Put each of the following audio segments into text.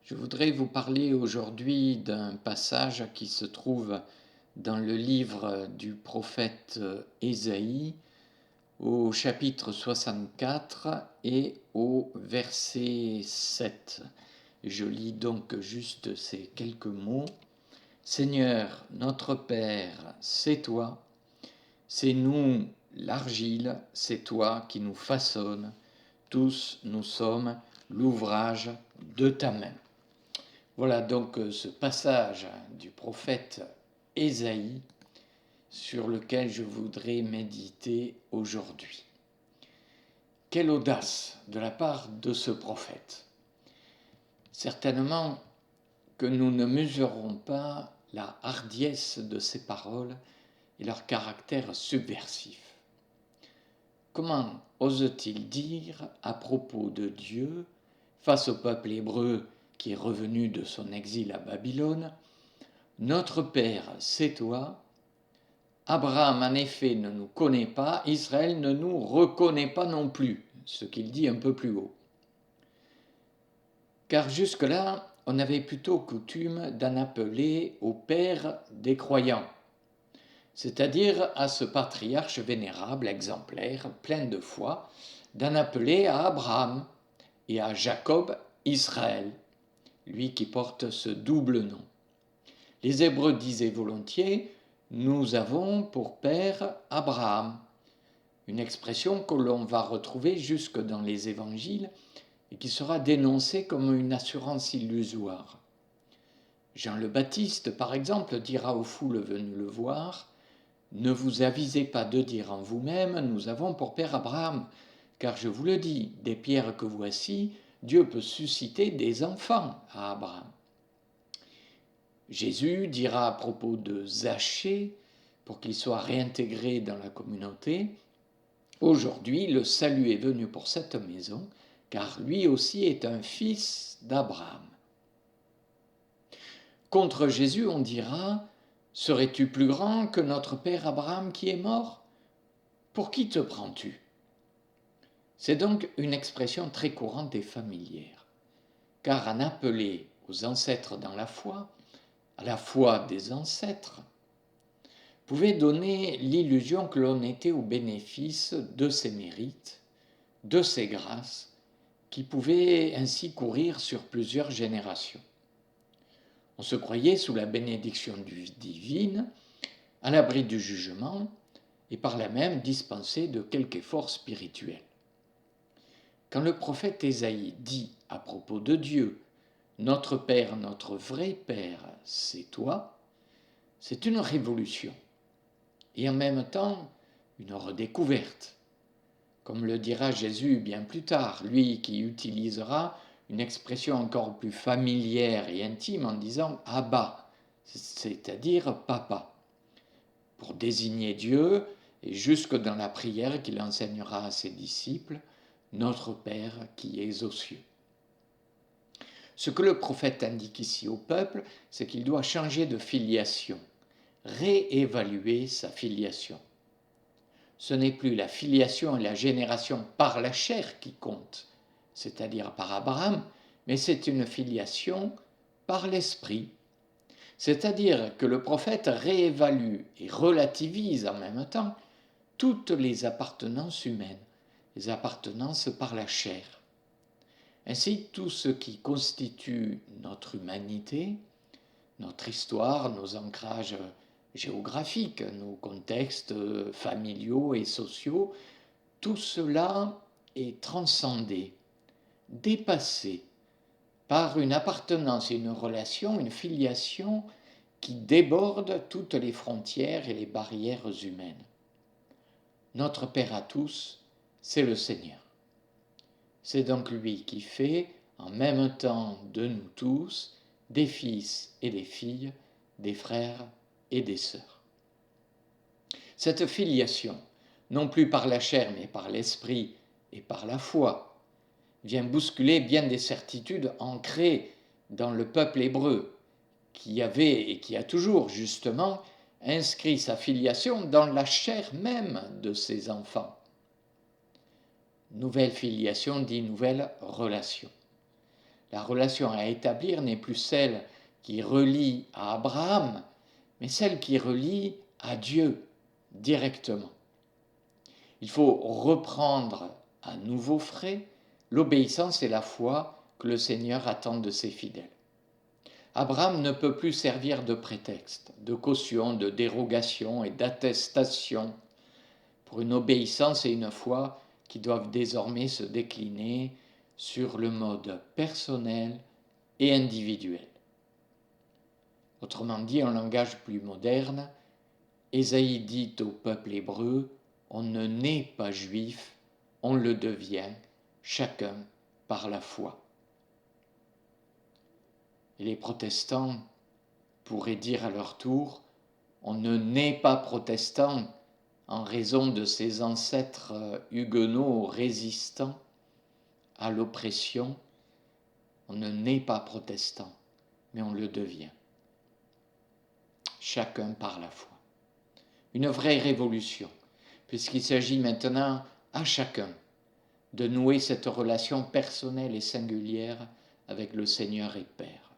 Je voudrais vous parler aujourd'hui d'un passage qui se trouve dans le livre du prophète Ésaïe au chapitre 64 et au verset 7. Je lis donc juste ces quelques mots. Seigneur, notre Père, c'est toi, c'est nous l'argile, c'est toi qui nous façonnes, tous nous sommes l'ouvrage de ta main. Voilà donc ce passage du prophète Ésaïe sur lequel je voudrais méditer aujourd'hui. Quelle audace de la part de ce prophète! Certainement que nous ne mesurons pas la hardiesse de ses paroles et leur caractère subversif. Comment ose-t-il dire à propos de Dieu, face au peuple hébreu qui est revenu de son exil à Babylone, « Notre Père, c'est toi. Abraham, en effet, ne nous connaît pas, Israël ne nous reconnaît pas non plus », ce qu'il dit un peu plus haut. Car jusque-là, on avait plutôt coutume d'en appeler au Père des croyants, c'est-à-dire à ce patriarche vénérable, exemplaire, plein de foi, d'en appeler à Abraham et à Jacob Israël, lui qui porte ce double nom. Les Hébreux disaient volontiers « Nous avons pour père Abraham », une expression que l'on va retrouver jusque dans les évangiles et qui sera dénoncée comme une assurance illusoire. Jean le Baptiste, par exemple, dira aux foules venues le voir « Ne vous avisez pas de dire en vous-même, nous avons pour père Abraham, car je vous le dis, des pierres que voici, Dieu peut susciter des enfants à Abraham. » Jésus dira à propos de Zachée, pour qu'il soit réintégré dans la communauté, « Aujourd'hui, le salut est venu pour cette maison, car lui aussi est un fils d'Abraham. » Contre Jésus, on dira, « Serais-tu plus grand que notre père Abraham qui est mort? Pour qui te prends-tu » C'est donc une expression très courante et familière, car en appeler aux ancêtres dans la foi, à la foi des ancêtres, pouvait donner l'illusion que l'on était au bénéfice de ses mérites, de ses grâces, qui pouvaient ainsi courir sur plusieurs générations. On se croyait sous la bénédiction divine, à l'abri du jugement, et par là même dispensé de quelque effort spirituel. Quand le prophète Ésaïe dit à propos de Dieu, « Notre Père, notre vrai Père, c'est toi », c'est une révolution et en même temps une redécouverte. Comme le dira Jésus bien plus tard, lui qui utilisera une expression encore plus familière et intime en disant « Abba », c'est-à-dire « papa », pour désigner Dieu et jusque dans la prière qu'il enseignera à ses disciples, « Notre Père qui es aux cieux ». Ce que le prophète indique ici au peuple, c'est qu'il doit changer de filiation, réévaluer sa filiation. Ce n'est plus la filiation et la génération par la chair qui comptent, c'est-à-dire par Abraham, mais c'est une filiation par l'esprit. C'est-à-dire que le prophète réévalue et relativise en même temps toutes les appartenances humaines, les appartenances par la chair. Ainsi, tout ce qui constitue notre humanité, notre histoire, nos ancrages géographiques, nos contextes familiaux et sociaux, tout cela est transcendé, dépassé par une appartenance et une relation, une filiation qui déborde toutes les frontières et les barrières humaines. Notre Père à tous, c'est le Seigneur. C'est donc lui qui fait, en même temps de nous tous, des fils et des filles, des frères et des sœurs. Cette filiation, non plus par la chair mais par l'esprit et par la foi, vient bousculer bien des certitudes ancrées dans le peuple hébreu, qui avait et qui a toujours justement inscrit sa filiation dans la chair même de ses enfants. Nouvelle filiation dit nouvelle relation. La relation à établir n'est plus celle qui relie à Abraham, mais celle qui relie à Dieu directement. Il faut reprendre à nouveau frais l'obéissance et la foi que le Seigneur attend de ses fidèles. Abraham ne peut plus servir de prétexte, de caution, de dérogation et d'attestation pour une obéissance et une foi qui doivent désormais se décliner sur le mode personnel et individuel. Autrement dit, en langage plus moderne, Ésaïe dit au peuple hébreu, on ne naît pas juif, on le devient, chacun par la foi. Et les protestants pourraient dire à leur tour, on ne naît pas protestant en raison de ses ancêtres huguenots résistants à l'oppression, on ne naît pas protestant, mais on le devient. Chacun par la foi. Une vraie révolution, puisqu'il s'agit maintenant à chacun de nouer cette relation personnelle et singulière avec le Seigneur et Père.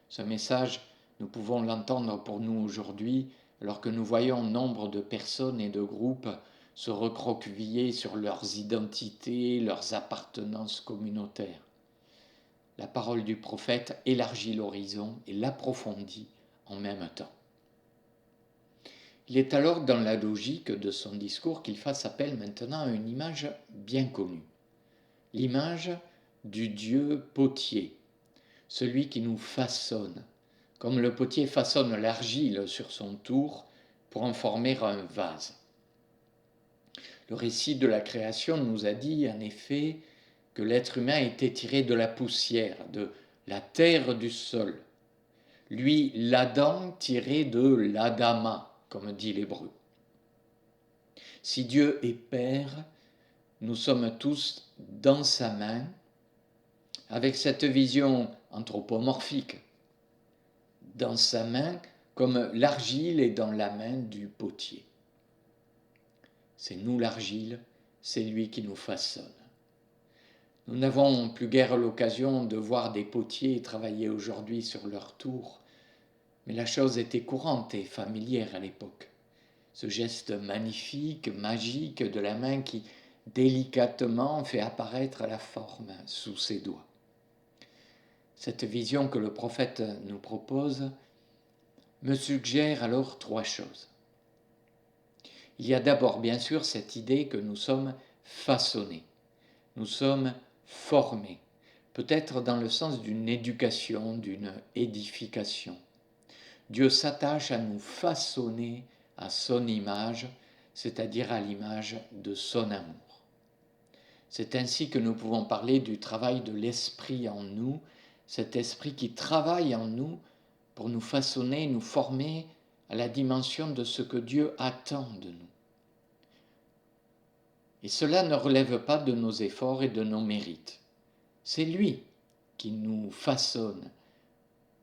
Ce message, nous pouvons l'entendre pour nous aujourd'hui, alors que nous voyons nombre de personnes et de groupes se recroqueviller sur leurs identités, leurs appartenances communautaires. La parole du prophète élargit l'horizon et l'approfondit en même temps. Il est alors dans la logique de son discours qu'il fasse appel maintenant à une image bien connue, l'image du Dieu potier, celui qui nous façonne, comme le potier façonne l'argile sur son tour pour en former un vase. Le récit de la création nous a dit en effet que l'être humain était tiré de la poussière, de la terre du sol. Lui, l'Adam tiré de l'Adama, comme dit l'hébreu. Si Dieu est Père, nous sommes tous dans sa main, avec cette vision anthropomorphique, dans sa main comme l'argile est dans la main du potier. C'est nous l'argile, c'est lui qui nous façonne. Nous n'avons plus guère l'occasion de voir des potiers travailler aujourd'hui sur leur tour, mais la chose était courante et familière à l'époque. Ce geste magnifique, magique de la main qui délicatement fait apparaître la forme sous ses doigts. Cette vision que le prophète nous propose me suggère alors trois choses. Il y a d'abord bien sûr cette idée que nous sommes façonnés, nous sommes formés, peut-être dans le sens d'une éducation, d'une édification. Dieu s'attache à nous façonner à son image, c'est-à-dire à l'image de son amour. C'est ainsi que nous pouvons parler du travail de l'esprit en nous, cet esprit qui travaille en nous pour nous façonner, nous former à la dimension de ce que Dieu attend de nous. Et cela ne relève pas de nos efforts et de nos mérites. C'est lui qui nous façonne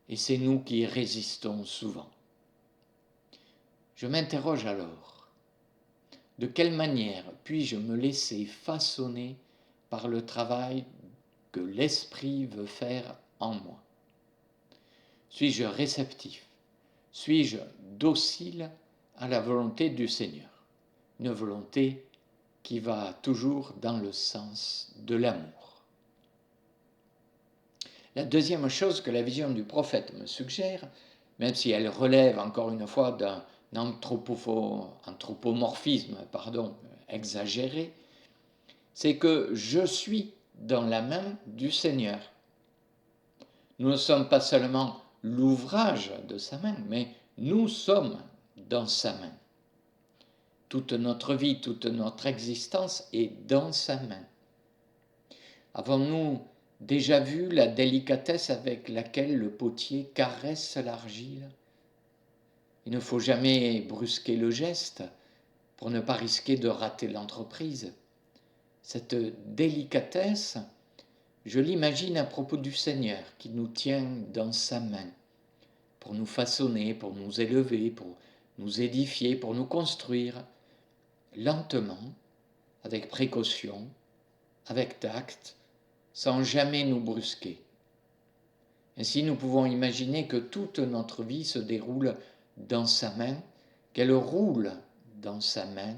et c'est nous qui résistons souvent. Je m'interroge alors, de quelle manière puis-je me laisser façonner par le travail que l'Esprit veut faire en moi? Suis-je réceptif? Suis-je docile à la volonté du Seigneur? Une volonté qui va toujours dans le sens de l'amour. La deuxième chose que la vision du prophète me suggère, même si elle relève encore une fois d'un anthropomorphisme exagéré, c'est que je suis dans la main du Seigneur. Nous ne sommes pas seulement l'ouvrage de sa main, mais nous sommes dans sa main. Toute notre vie, toute notre existence est dans sa main. Avons-nous déjà vu la délicatesse avec laquelle le potier caresse l'argile? Il ne faut jamais brusquer le geste pour ne pas risquer de rater l'entreprise. Cette délicatesse, je l'imagine à propos du Seigneur qui nous tient dans sa main pour nous façonner, pour nous élever, pour nous édifier, pour nous construire lentement, avec précaution, avec tact, sans jamais nous brusquer. Ainsi, nous pouvons imaginer que toute notre vie se déroule dans sa main, qu'elle roule dans sa main,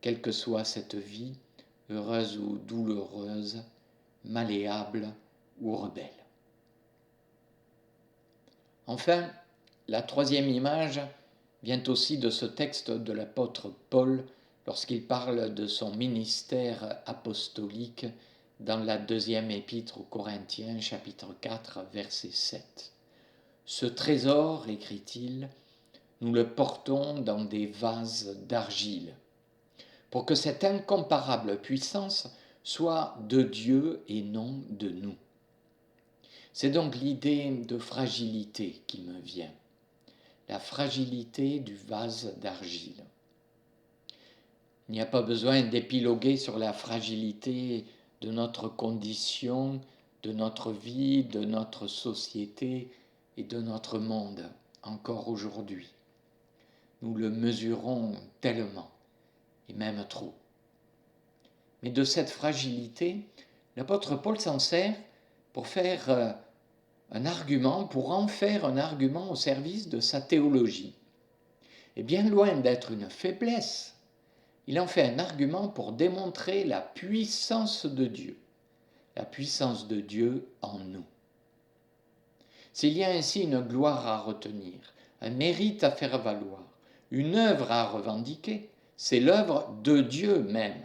quelle que soit cette vie, heureuse ou douloureuse, malléable ou rebelle. Enfin, la troisième image vient aussi de ce texte de l'apôtre Paul lorsqu'il parle de son ministère apostolique dans la deuxième épître aux Corinthiens, chapitre 4, verset 7. Ce trésor, écrit-il, nous le portons dans des vases d'argile, pour que cette incomparable puissance soit de Dieu et non de nous. C'est donc l'idée de fragilité qui me vient, la fragilité du vase d'argile. Il n'y a pas besoin d'épiloguer sur la fragilité de notre condition, de notre vie, de notre société et de notre monde encore aujourd'hui. Nous le mesurons tellement, et même trop. Mais de cette fragilité, l'apôtre Paul s'en sert pour faire un argument, pour en faire un argument au service de sa théologie. Et bien loin d'être une faiblesse, il en fait un argument pour démontrer la puissance de Dieu en nous. S'il y a ainsi une gloire à retenir, un mérite à faire valoir, une œuvre à revendiquer, c'est l'œuvre de Dieu même.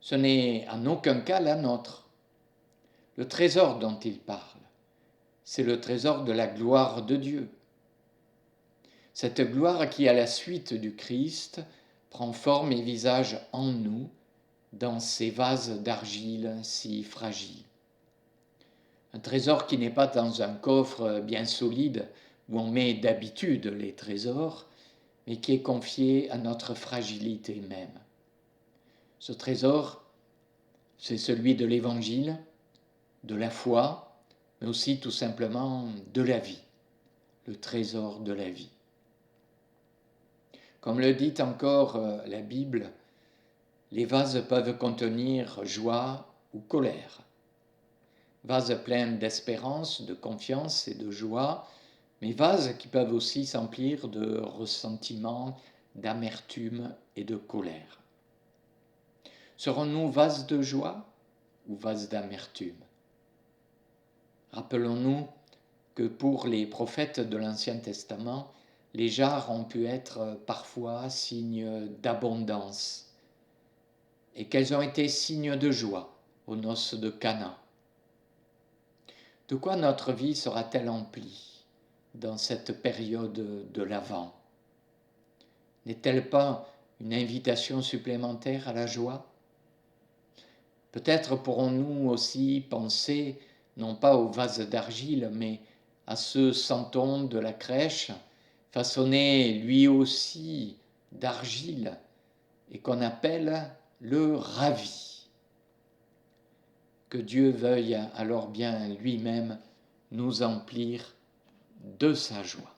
Ce n'est en aucun cas la nôtre. Le trésor dont il parle, c'est le trésor de la gloire de Dieu. Cette gloire qui, à la suite du Christ, prend forme et visage en nous, dans ces vases d'argile si fragiles. Un trésor qui n'est pas dans un coffre bien solide où on met d'habitude les trésors, mais qui est confié à notre fragilité même. Ce trésor, c'est celui de l'Évangile, de la foi, mais aussi tout simplement de la vie, le trésor de la vie. Comme le dit encore la Bible, les vases peuvent contenir joie ou colère. Vases pleins d'espérance, de confiance et de joie, mais vases qui peuvent aussi s'emplir de ressentiment, d'amertume et de colère. Serons-nous vases de joie ou vases d'amertume? Rappelons-nous que pour les prophètes de l'Ancien Testament, les jarres ont pu être parfois signes d'abondance et qu'elles ont été signes de joie aux noces de Cana. De quoi notre vie sera-t-elle emplie dans cette période de l'Avent? N'est-elle pas une invitation supplémentaire à la joie? Peut-être pourrons-nous aussi penser, non pas au vase d'argile, mais à ce santon de la crèche, façonné lui aussi d'argile, et qu'on appelle le ravi. Que Dieu veuille alors bien lui-même nous emplir de sa joie.